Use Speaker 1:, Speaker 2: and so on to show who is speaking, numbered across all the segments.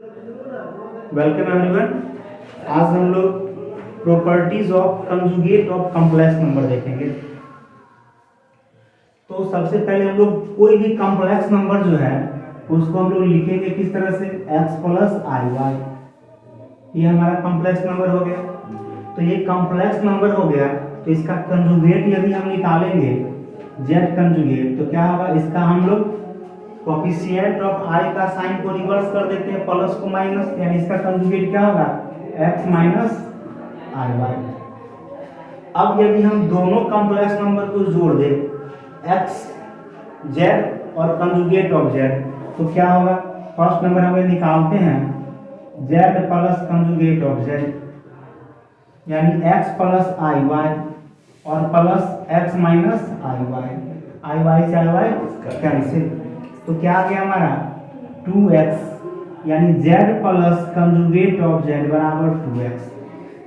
Speaker 1: Welcome everyone. आज हम लोग properties of conjugate of complex number देखेंगे। तो सबसे पहले हम लोग कोई भी कॉम्प्लेक्स नंबर जो है उसको हम लोग लिखेंगे किस तरह से, x प्लस आई वाई। ये हमारा कॉम्प्लेक्स नंबर हो गया। तो ये कॉम्प्लेक्स नंबर हो गया, तो इसका कंजुगेट यदि हम निकालेंगे z कंजुगेट, तो क्या होगा, इसका हम लोग कोफिशिएंट ऑफ i का साइन को रिवर्स कर देते हैं, प्लस को माइनस, यानी इसका कंजुगेट क्या होगा, x माइनस आई वाई। अब यदि हम दोनों कॉम्प्लेक्स नंबर को जोड़ दें, x z और कंजुगेट ऑफ z, तो क्या होगा, फर्स्ट नंबर हमें निकालते हैं z plus conjugate of z, यानी x प्लस आई वाई और plus x minus i Y. I Y से आई वाई कैंसिल, तो क्या आ गया हमारा 2x, यानी z plus conjugate of z बराबर 2x।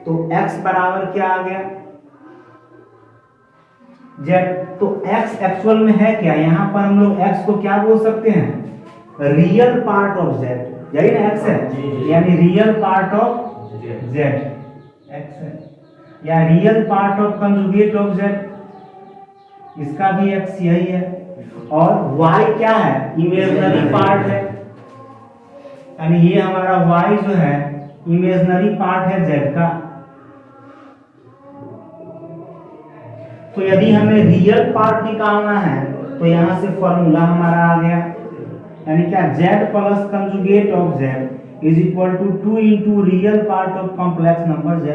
Speaker 1: तो x बराबर क्या आ गया, z। तो x एक्चुअल में है क्या, यहाँ पर हम लोग x को क्या बोल सकते हैं, रियल पार्ट ऑफ z, यही ना x है, यानी real part of z x है, या real part of conjugate of z, इसका भी x यही है। और y क्या है, इमेजिनरी पार्ट है, यानी ये हमारा y जो है इमेजिनरी पार्ट है z का। तो यदि हमें रियल पार्ट निकालना है तो यहां से फॉर्मूला हमारा आ गया, यानी क्या, z plus conjugate of z is equal to 2 into real part of complex number z।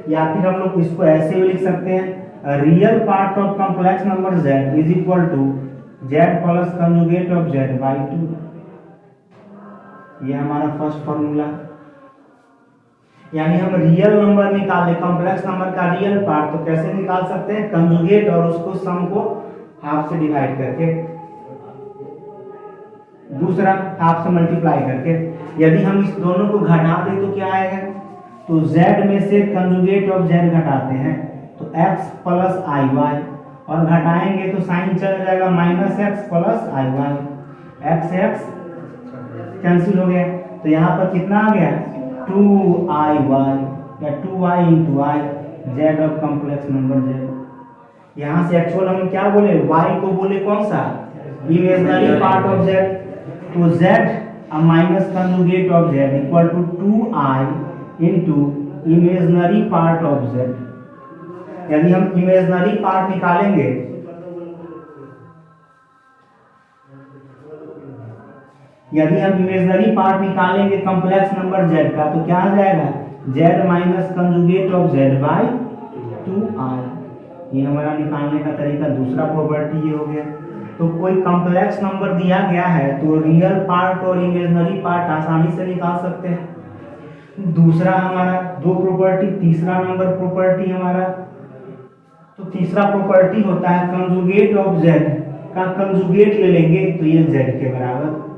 Speaker 1: या फिर हम लोग इसको ऐसे भी लिख सकते हैं, real part of complex number z is equal to z plus conjugate of z by 2। ये हमारा फर्स्ट फॉर्मूला। यानी हम रियल नंबर निकाले, कॉम्प्लेक्स नंबर का रियल पार्ट, तो कैसे निकाल सकते हैं, कंजुगेट और उसको सम को हाफ से डिवाइड करके, दूसरा हाफ से मल्टीप्लाई करके। यदि हम इस दोनों को घटा दें तो क्या आएगा, तो z में से कंजुगेट ऑफ z घटाते हैं तो x प्लस आई वाई, और घटाएंगे तो साइन चला जाएगा माइनस x प्लस आई वाई, x x कैंसिल हो गया। तो यहाँ पर कितना आ गया, 2i y या 2y into I, z of complex number z। यहाँ से एक्चुअल हम क्या बोले, y को बोले कौन सा, इमेजिनरी पार्ट ऑफ z, तो z minus conjugate of z equal to 2i into imaginary part of z। यदि हम इमेजिनरी पार्ट निकालेंगे, यदि हम इमेजिनरी पार्ट निकालेंगे कॉम्प्लेक्स नंबर z का, तो क्या आ जाएगा, z minus conjugate of z by 2i। ये हमारा निकालने का तरीका, दूसरा प्रॉपर्टी ये हो गया। तो कोई कॉम्प्लेक्स नंबर दिया गया है तो रियल पार्ट और इमेजिनरी पार्ट आसानी से निकाल सकते हैं। दूसरा हमारा दो प्रॉपर्टी, तीसरा नंबर प्रॉपर्टी हमारा, तो तीसरा प्रॉपर्टी होता है कंजुगेट ऑफ z का कंजुगेट ले लेंगे तो ये z के बराबर।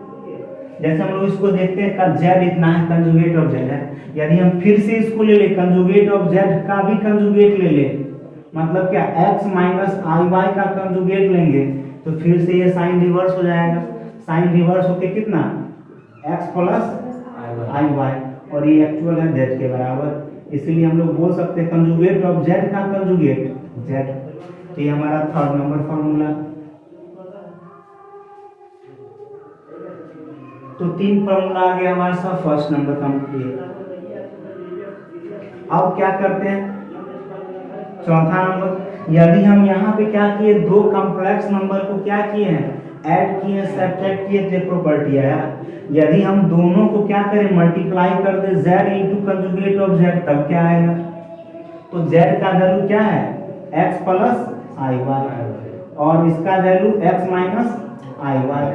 Speaker 1: जैसे हम लोग इसको देखते हैं का z इतना है, कंजुगेट ऑफ z है, यदि हम फिर से इसको ले ले कंजुगेट ऑफ z का भी कंजुगेट ले ले, मतलब क्या, x माइनस आई वाई का कंजुगेट लेंगे तो फिर से ये साइन रिवर्स हो जाएगा। साइन रिवर्स होके कितना, x प्लस आई वाई, और ये एक्चुअल है z के बराबर। इसलिए हम लोग बोल सकते हैं कंजुगेट ऑफ z का कंजुगेट z। तो ये हमारा थर्ड नंबर फॉर्मूला। तो 3 फॉर्मूला आ गया हमारे साथ, फर्स्ट नंबर कंप्लीट। अब क्या करते हैं, चौथा नंबर। यदि हम यहाँ पे क्या किए, दो कॉम्प्लेक्स नंबर को क्या किए हैं, ऐड किए, सब्ट्रैक्ट किए, तो प्रॉपर्टी आया। यदि हम दोनों को क्या करें, मल्टीप्लाई कर दे z into conjugate of z, तब क्या आएगा, तो z का वैल्यू क्या है, x प्लस आई वाई, और इसका value x minus i y.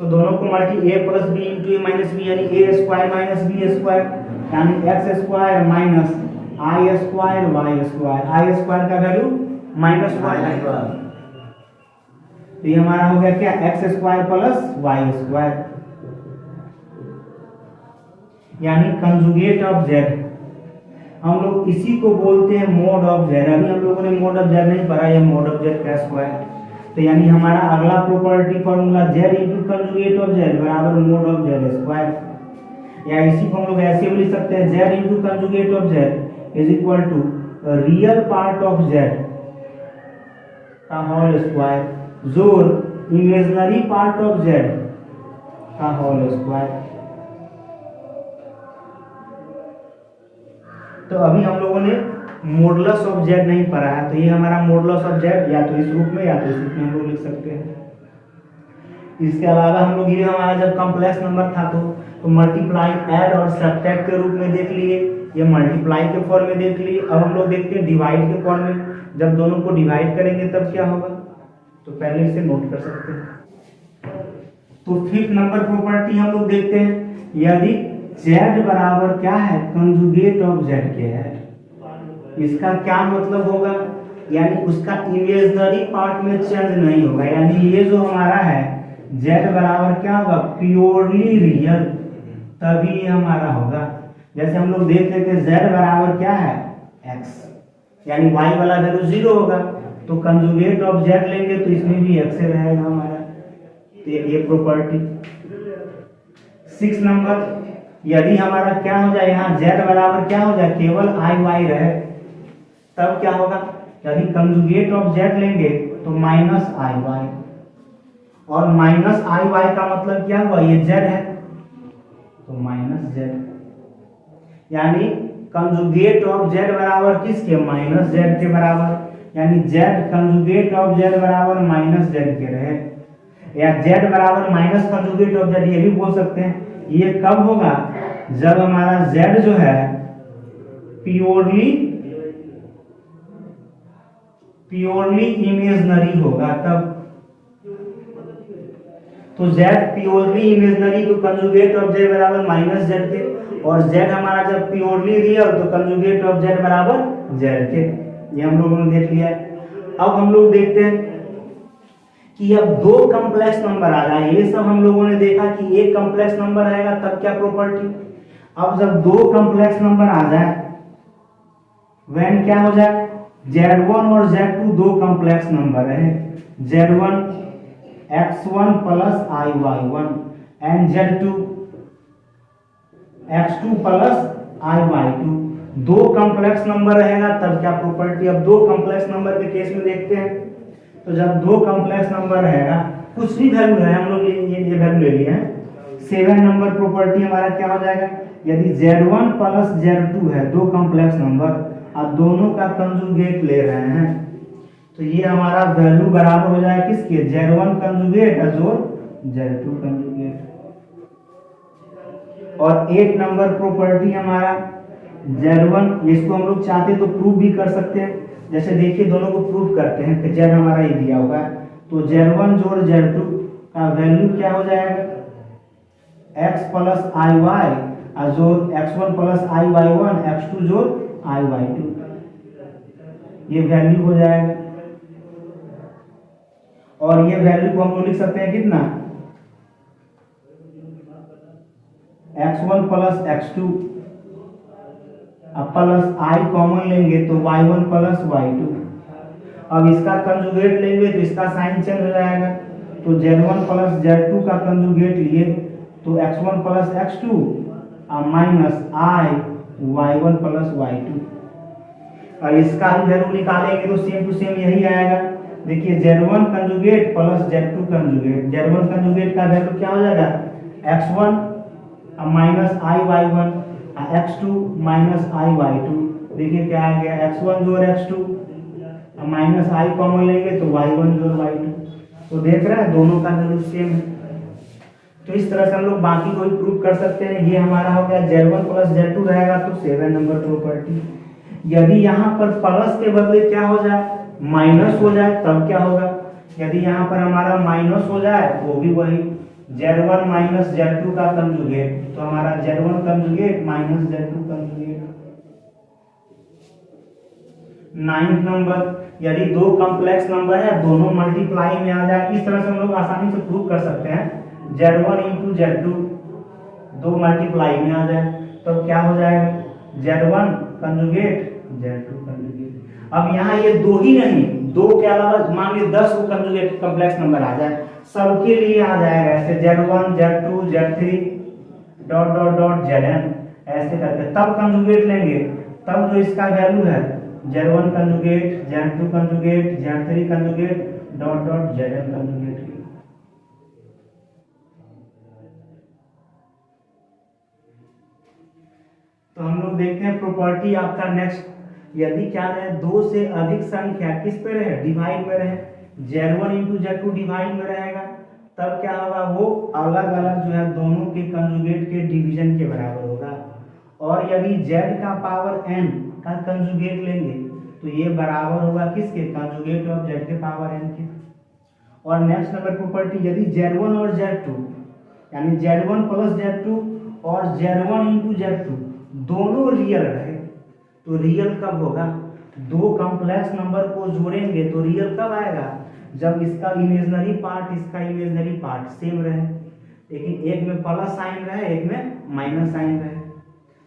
Speaker 1: तो दोनों को multi a plus b into a minus b, यानी a square minus b square, यानी x square minus i square y square. I square का वैल्यू माइनस वाई, तो ये हमारा हो गया क्या, x square plus y square, यानी कंजुगेट ऑफ z। हम लोग इसी को बोलते हैं मोड ऑफ z। अभी हम लोगों ने मोड ऑफ z नहीं पढ़ा, ये मोड ऑफ z का स्क्वायर। तो यानी हमारा अगला property formula z into conjugate of z बराबर मोड ऑफ z स्क्वायर, या इसी को हम लोग ऐसे भी लिख सकते हैं z into conjugate of z is equal to real part of z का होल स्क्वायर जोड़ इमेजिनरी पार्ट ऑफ z का होल स्क्वायर। तो अभी हम लोगों ने मॉडुलस ऑफ z नहीं पढ़ा है, तो ये हमारा मॉडुलस ऑफ z या तो इस रूप में या तो इस रूप में हम लोग लिख सकते हैं। इसके अलावा हम लोग ये हमारा जब कॉम्प्लेक्स नंबर था तो मल्टीप्लाई, ऐड और सब्ट्रैक्ट के रूप में देख लिए, ये मल्टीप्लाई के फॉर्म में देख लिए। अब हम लोग देखते हैं डिवाइड के फॉर्म में, जब दोनों को डिवाइड करेंगे तब क्या होगा, तो पहले इसे नोट कर सकते हैं। तो फिफ्थ नंबर प्रॉपर्टी हम लोग देखते हैं, यदि z बराबर क्या है, कंजुगेट ऑफ z के है, इसका क्या मतलब होगा, यानी उसका इमेजिनरी पार्ट में चेंज नहीं होगा, यानी ये जो हमारा है z बराबर क्या होगा, प्योरली रियल, तभी ये हमारा होगा। जैसे हम लोग देख लेते हैं z बराबर क्या है x, यानी y वाला वैल्यू 0 होगा, तो कंजुगेट ऑफ z लेंगे तो इसमें भी x रहेगा हमारा। तो ये प्रॉपर्टी। 6 नंबर, यदि हमारा क्या हो जाए, यहाँ z बराबर क्या हो जाए, केवल i y रहे, तब क्या होगा, यदि कंजुगेट ऑफ z लेंगे तो माइनस i y, और माइनस i y का मतलब क्या हुआ, ये z है तो माइनस z, यानी कंजुगेट ऑफ z बराबर किसके, माइनस z के बराबर, यानी z कंजुगेट ऑफ z बराबर माइनस z के रहे, या z बराबर माइनस कंजुगेट ऑफ z, ये भी बोल सकते हैं। ये कब होगा, जब हमारा z जो है प्योरली इमेजिनरी होगा तब। तो z प्योरली इमेजिनरी तो कंजुगेट ऑफ z बराबर माइनस z के, और z हमारा जब प्योरली रियल तो कंजुगेट ऑफ z बराबर z के। ये हम लोगों ने देख लिया। अब हम लोग देखते हैं कि अब दो कॉम्प्लेक्स नंबर आ जाए, ये सब हम लोगों ने देखा कि एक कॉम्प्लेक्स नंबर आएगा तब क्या प्रॉपर्टी। अब जब दो कॉम्प्लेक्स नंबर आ जाए, व्हेन क्या हो जाए, z1 और z2 दो कॉम्प्लेक्स नंबर है, z1 x1 plus iy1 and z2 x2 plus iy2, दो कॉम्प्लेक्स नंबर रहेगा तब क्या प्रॉपर्टी। अब दो कॉम्प्लेक्स नंबर के केस में देखते हैं, तो जब दो कॉम्प्लेक्स नंबर रहेगा, कुछ भी वैल्यू है, हम लोग ये वैल्यू ले लिए हैं। 7 नंबर प्रॉपर्टी हमारा क्या हो जाएगा, यदि z1 प्लस z2 है दो कॉम्प्लेक्स नंबर, आप दोनों का कंजुगेट ले रहे हैं, तो ये हमारा वैल्यू बराबर हो जाएगा किसके, z1 कंजुगेट जोड़ z2 कंजुगेट। और 8 नंबर प्रॉपर्टी हमारा z1, इसको हम लोग चाहते तो प्रूव भी कर सकते हैं, जैसे देखिए दोनों को प्रूव करते हैं कि z हमारा ये दिया होगा, तो z1 जोड़ z2 का वैल्यू क्या हो जाएगा, x प्लस iy जोड़ x1 प्लस iy1 x2 जोड़ iy2, ये वैल्यू हो जाएगा। और ये वैल्यू को हम लोग लिख सकते हैं कितना, x1 प्लस x2 अब प्लस i कॉमन लेंगे तो y1 प्लस y2, अब इसका कंजुगेट लेंगे तो इसका साइन चेंज हो जाएगा, तो z1 प्लस z2 का कंजुगेट लिए तो x1 plus x2 minus i y1 plus y2, और इसका ही वैल्यू निकालेंगे तो सेम टू सेम यही आएगा। देखिए z1 conjugate plus z2 conjugate, z1 conjugate का वैल्यू क्या हो जाएगा, x1 minus i y1 x2 minus i y2, देखिए क्या आ गया, x1 जोड़ x2 माइनस i कॉमन लेंगे तो y1 जोड़ y2, तो देख रहे हैं दोनों का वैल्यू सेम है। तो इस तरह से हम लोग बाकी को भी प्रूव कर सकते हैं। ये हमारा हो गया z1 प्लस z2 रहेगा तो 7 नंबर प्रॉपर्टी। यदि यहाँ पर प्लस के बदले क्या हो जाए, माइनस हो जाए तब क्या होगा, यदि यहाँ पर हमारा माइनस हो जाए वो भी वही z1 माइनस z2 का कंजुगेट, तो हमारा z1 conjugate minus z2 conjugate. 9th number, यदि दो कॉम्प्लेक्स नंबर है दोनों मल्टीप्लाई में आ जाए, इस तरह से हम लोग आसानी से प्रूव कर सकते हैं, z1 इंटू z2 दो मल्टीप्लाई में आ जाए तो क्या हो जाएगा, z1 कंजुगेट z2 कंजुगेट। अब यहाँ ये दो ही नहीं, दो के अलावा मान लीजिए 10 को कंजुगेट कॉम्प्लेक्स नंबर आ जाए, सबके लिए आ जाएगा ऐसे Z1 Z2 Z3 dot dot dot Zn ऐसे करके तब कंजुगेट लेंगे, तब जो इसका वैल्यू है Z1 conjugate Z2 conjugate Z3 conjugate dot dot Zn conjugate. तो हम लोग देखते हैं प्रॉपर्टी आपका नेक्स्ट, यदि क्या रहे दो से अधिक संख्या किस पे रहे, डिवाइड में रहे, Z1 इंटू Z2 डिवाइड में रहेगा, तब क्या होगा वो अलग अलग जो है दोनों के कंजुगेट के डिवीजन के बराबर होगा। और यदि Z का पावर n का कंजुगेट लेंगे तो ये बराबर होगा किसके, कंजुगेट ऑफ Z के पावर n के। और नेक्स्ट नंबर प्रॉपर्टी, यदि Z1 और Z2 यानी Z1 प्लस Z2 और Z1 इंटू Z2 दोनों रियल रहे तो रियल कब होगा, दो कॉम्प्लेक्स नंबर को जोड़ेंगे तो रियल कब आएगा, जब इसका इमेजिनरी पार्ट इसका इमेजिनरी पार्ट सेम रहे, लेकिन एक में प्लस साइन रहे एक में माइनस साइन रहे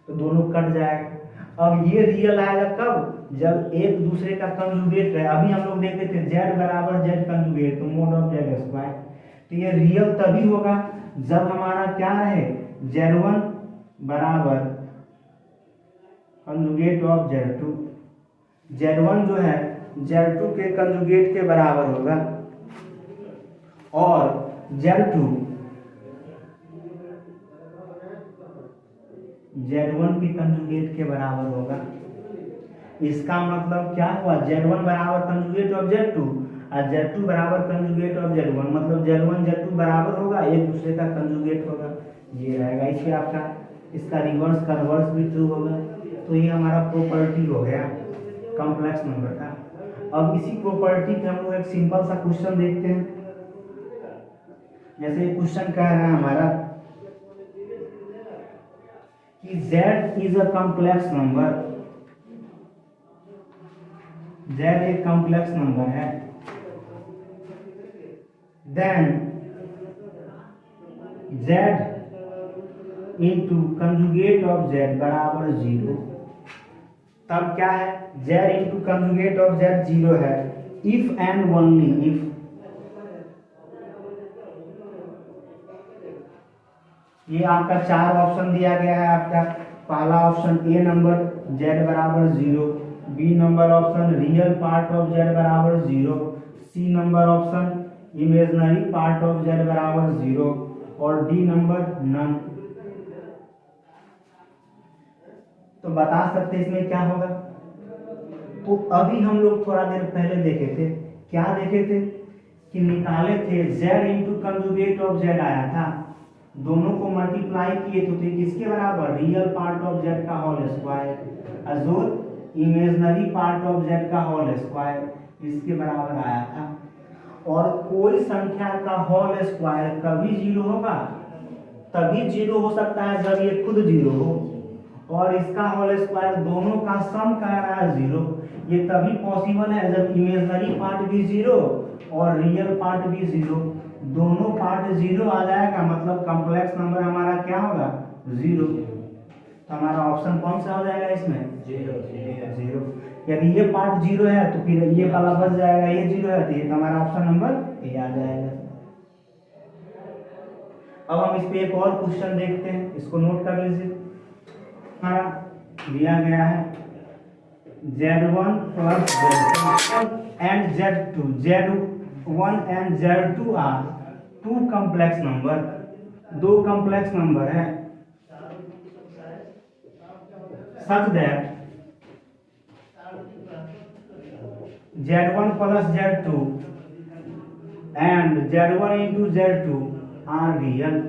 Speaker 1: तो दोनों कट जाएगा। अब ये रियल आएगा कब, जब एक दूसरे का कंजुगेट रहे। अभी हम लोग देखते थे Z बराबर Z कंजुगेट तो मोड ऑफ Z स्क्वायर, तो ये रियल तभी होगा जब हमारा क्या रहे Z1 बराबर कंजुगेट ऑफ Z2, Z1 जो है Z2 के कंजुगेट के बराबर होगा और Z2 Z1 के कंजुगेट के बराबर होगा। इसका मतलब क्या हुआ, Z1 बराबर कंजुगेट ऑफ Z2 और Z2 बराबर कंजुगेट ऑफ Z1, मतलब Z1 Z2 बराबर होगा, एक दूसरे का कंजुगेट होगा, ये रहेगा। इससे आपका इसका रिवर्स कन्वर्स भी ट्रू होगा। तो ये हमारा प्रॉपर्टी हो गया कॉम्प्लेक्स नंबर का। अब इसी प्रॉपर्टी पे हम लोग एक सिंपल सा क्वेश्चन देखते हैं। जैसे क्वेश्चन कह रहा है हमारा कि Z is a complex number, Z एक कॉम्प्लेक्स नंबर है, then Z into conjugate of Z बराबर 0। तब क्या है, Z into conjugate of Z 0 है इफ एंड ओनली इफ, ये आपका चार ऑप्शन दिया गया है। आपका पहला ऑप्शन ए नंबर Z बराबर 0, b number option real part of Z बराबर 0, c number option imaginary part of Z बराबर 0 और डी नंबर नन। तो बता सकते हैं इसमें क्या होगा। तो अभी हम लोग थोड़ा देर पहले देखे थे, क्या देखे थे कि निकाले थे Z into conjugate of Z आया था, दोनों को मल्टीप्लाई किए तो थे किसके बराबर, रियल पार्ट ऑफ Z का होल स्क्वायर और इमेजिनरी पार्ट ऑफ Z का होल स्क्वायर, इसके बराबर आया था। और कोई संख्या का होल स्क्वायर कभी 0 होगा, तभी 0 हो सकता है जब ये खुद 0 हो, और इसका होल स्क्वायर दोनों का सम कह रहा है 0, ये तभी पॉसिबल है जब इमेजिनरी पार्ट भी 0 और रियल पार्ट भी 0, दोनों पार्ट 0 आ जाएगा, मतलब कॉम्प्लेक्स नंबर हमारा क्या होगा 0। तो हमारा ऑप्शन कौन सा हो जाएगा इसमें, 0। यदि ये पार्ट 0 है तो फिर ये वाला बच जाएगा, ये 0 है तो ये हमारा ऑप्शन नंबर ए आ जाएगा। अब हम इस पे एक और क्वेश्चन देखते हैं, इसको नोट कर लीजिए। हमारा दिया गया है Z1 plus Z2 and Z2, Z1 and Z2 are two complex number, दो कॉम्प्लेक्स नंबर है, such that Z1 plus Z2 and Z1 into Z2 are real.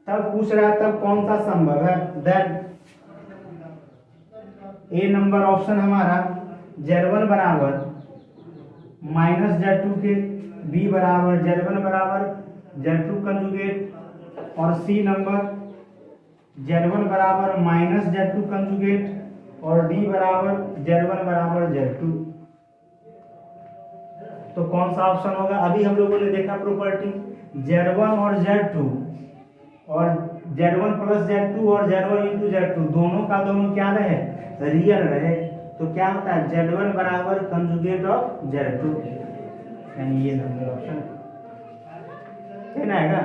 Speaker 1: तब पूछ रहा है तब कौन सा संभव है, देन ए नंबर ऑप्शन हमारा Z1 बराबर माइनस Z2 के, बी बराबर Z1 बराबर Z2 कंजुगेट और सी नंबर Z1 बराबर माइनस Z2 कंजुगेट और डी बराबर Z1 बराबर Z2। तो कौन सा ऑप्शन होगा, अभी हम लोगों ने देखा प्रॉपर्टी Z1 और Z2 और Z1 प्लस Z2 और Z1 इंटू Z2 दोनों का दोनों क्या रहे, रियल रहे, तो क्या होता है Z1 बराबर कंजुगेट ऑफ Z2, यानी ये नंबर ऑप्शन है ना आएगा।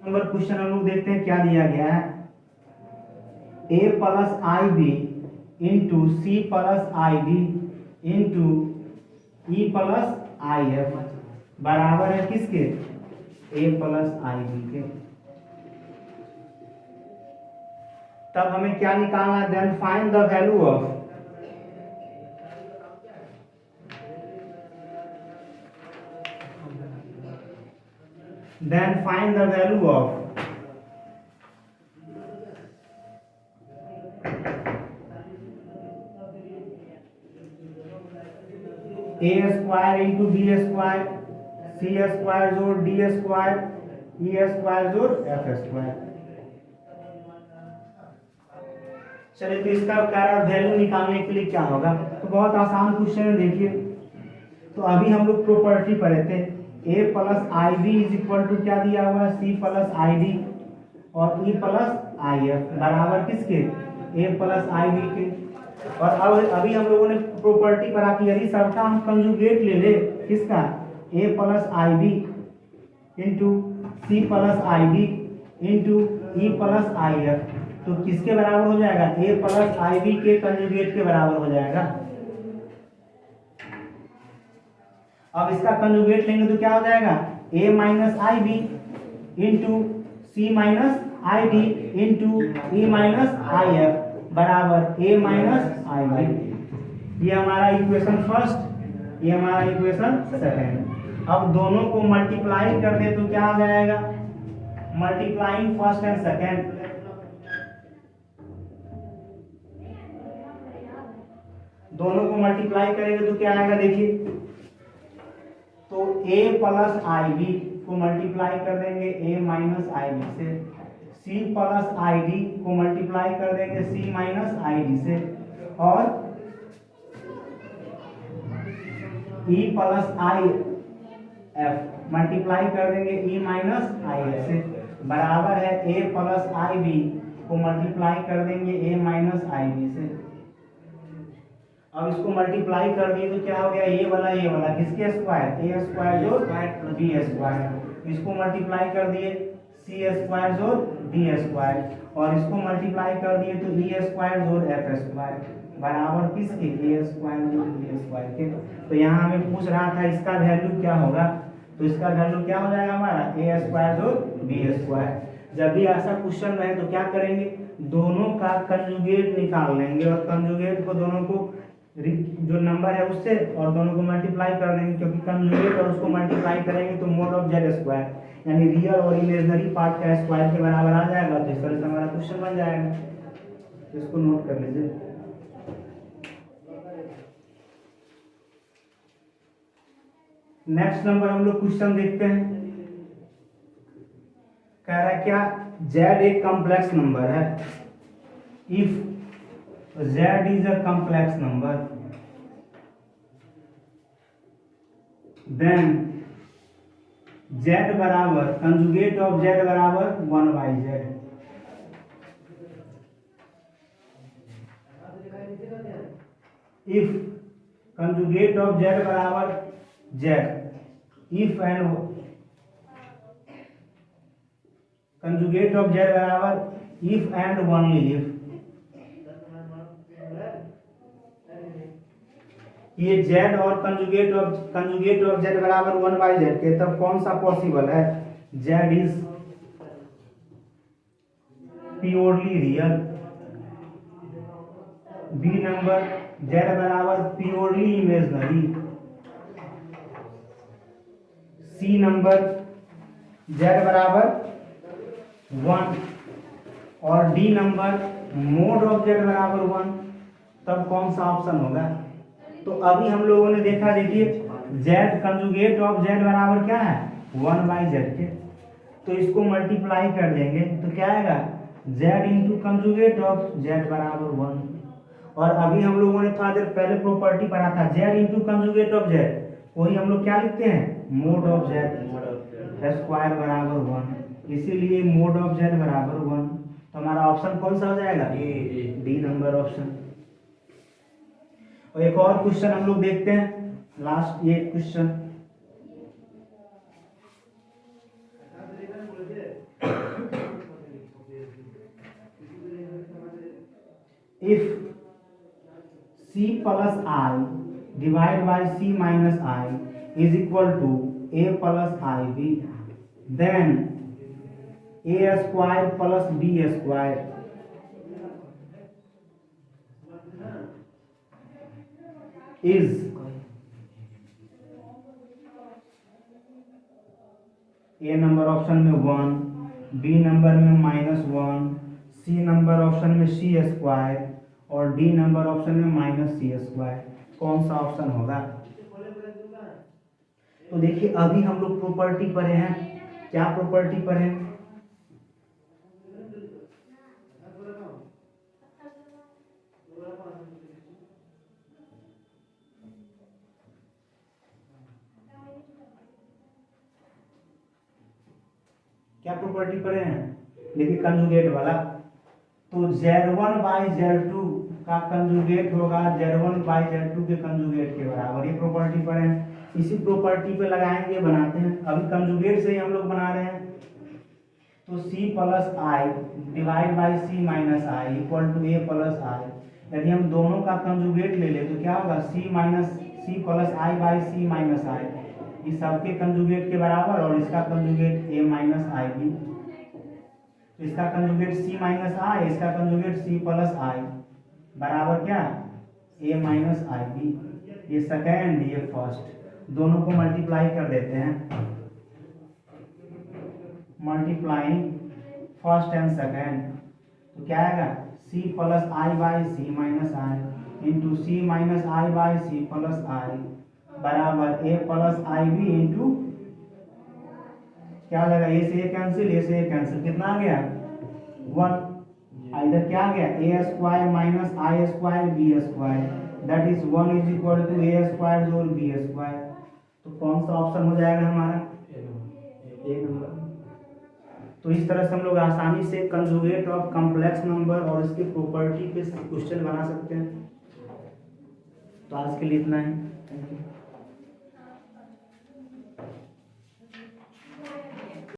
Speaker 1: नंबर क्वेश्चन हम लोग देखते हैं क्या दिया गया है। A plus i b into c plus i d into e plus i f बराबर है किसके, A प्लस आई बी के। तब हमें क्या निकालना है, then find the value of a square into b square c square जोड़ डी स्क्वायर ई स्क्वायर जोड़ एफ स्क्वायर। चलिए तो इसका कारण वैल्यू निकालने के लिए क्या होगा, तो बहुत आसान क्वेश्चन है देखिए। तो अभी हम लोग प्रॉपर्टी पढ़े थे, a plus i b is equal to क्या दिया हुआ है, सी प्लस आई डी और ई प्लस आई एफ बराबर किसके, ए प्लस आई बी के। और अब अभी हम लोगों ने प्रॉपर्टी पढ़ा कि यदि सबका हम कंजुगेट ले ले किसका, a plus i b into c plus i d into e plus i f, तो किसके बराबर हो जाएगा, ए प्लस आई बी के कंजुगेट के बराबर हो जाएगा। अब इसका कंजुगेट लेंगे तो क्या हो जाएगा, a minus i b into c minus i d into e minus i f बराबर ए माइनस आई बी। ये हमारा इक्वेशन फर्स्ट, ये हमारा इक्वेशन सेकेंड। अब दोनों को मल्टीप्लाई कर दे तो क्या आ जाएगा, मल्टीप्लाइंग फर्स्ट एंड सेकेंड, दोनों को मल्टीप्लाई करेंगे तो क्या आएगा देखिए। तो a प्लस आई बी को मल्टीप्लाई कर देंगे a माइनस आई बी से, c प्लस आई डी को मल्टीप्लाई कर देंगे c माइनस आई डी से, और e plus i F multiply कर देंगे e माइनस आई एफ से, बराबर है a प्लस आई बी को मल्टीप्लाई कर देंगे a माइनस आई बी से। अब इसको मल्टीप्लाई कर दिए तो क्या हो गया, ये वाला किसके स्क्वायर, ए स्क्वायर जोड़ बी स्क्वायर, इसको मल्टीप्लाई कर दिए सी स्क्वायर जोड़ डी स्क्वायर, और इसको मल्टीप्लाई कर दिए तो ई स्क्वायर जोड़ एफ स्क्वायर बराबर किसके, ए स्क्वायर जोड़ बी स्क्वायर के। तो यहाँ हमें पूछ रहा था इसका वैल्यू क्या होगा, तो इसका वैल्यू क्या हो जाएगा हमारा, ए स्क्वायर जोड़ बी स्क्वायर। जब भी ऐसा क्वेश्चन रहे तो क्या करेंगे, दोनों का कंजुगेट निकाल लेंगे, और कंजुगेट को दोनों को जो नंबर है उससे और दोनों को मल्टीप्लाई कर देंगे, क्योंकि कंजुगेट और उसको मल्टीप्लाई करेंगे तो मोड ऑफ जेड स्क्वायर यानी रियल और इमेजिनरी पार्ट का स्क्वायर के बराबर आ जाएगा। तो इस तरह से हमारा क्वेश्चन बन जाएगा, तो इसको नोट कर लीजिए। नेक्स्ट नंबर हम लोग क्वेश्चन देखते हैं, कह रहा है क्या, जेड एक कॉम्प्लेक्स नंबर है, if z is a complex number then z बराबर कंजुगेट ऑफ z बराबर 1/z। If conjugate of z बराबर z, if and conjugate of z बराबर इफ एंड ओनली इफ, ये z और कंजुगेट ऑफ z बराबर 1/z के, तब कौन सा पॉसिबल है, z is purely real, b number z बराबर purely imaginary, c number z बराबर 1 और d number mod of z बराबर 1, तब कौन सा ऑप्शन होगा। तो अभी हम लोगों ने देखा, देखिए z कंजुगेट ऑफ z बराबर क्या है 1/z के, तो इसको मल्टीप्लाई कर देंगे तो क्या आएगा, z into conjugate of z बराबर 1। और अभी हम लोगों ने थोड़ा देर पहले प्रॉपर्टी पढ़ा था, z into conjugate of z, वही हम लोग क्या लिखते हैं, मोड ऑफ z स्क्वायर बराबर 1, इसीलिए मोड ऑफ z बराबर 1। तो हमारा ऑप्शन कौन सा हो जाएगा? D number option. और एक और क्वेश्चन हम लोग देखते हैं, लास्ट ये question. If c plus I divided by c minus I is equal to a plus ib, then a square plus b square is A number option में 1, B number में -1, सी नंबर ऑप्शन में सी square और d number option में -c square. कौन सा option होगा? तो देखिए अभी हम लोग प्रॉपर्टी पढ़े हैं। क्या प्रॉपर्टी पढ़े? क्या प्रॉपर्टी पढ़े हैं? देखिए कंजुगेट वाला। तो Z1 बाई Z2 का कंजुगेट होगा Z1 बाई Z2 के कंजुगेट के बराबर। ये प्रॉपर्टी पढ़े हैं, इसी प्रॉपर्टी पे लगाएंगे, बनाते हैं। अभी कंजुगेट से ही हम लोग बना रहे हैं। तो c plus i divide by c minus i equal to a plus i. यदि हम दोनों का कंजुगेट ले ले तो क्या होगा? c plus i by c minus i, इस सबके कंजुगेट के बराबर, और इसका conjugate a minus i b. तो इसका कंजुगेट c माइनस आई, इसका कंजुगेट c प्लस आई बराबर क्या? a minus i b. ये सेकेंड, ये फर्स्ट, दोनों को मल्टीप्लाई कर देते हैं। मल्टीप्लाइंग फर्स्ट एंड सेकेंड, तो क्या आएगा? c plus i by c minus i into c minus i by c plus i बराबर a plus i b into क्या हो जाएगा? ए से ए कैंसिल, ए से ए कैंसिल, कितना आ गया? 1। इधर क्या आ गया? A square minus i square b square, that is 1 is equal to a square जोड़ बी स्क्वायर। तो कौन सा ऑप्शन हो जाएगा हमारा? A number. तो इस तरह से हम लोग आसानी से कंजुगेट ऑफ कॉम्प्लेक्स नंबर और इसके प्रॉपर्टी पे क्वेश्चन बना सकते हैं। तो आज के लिए इतना ही। Thank you.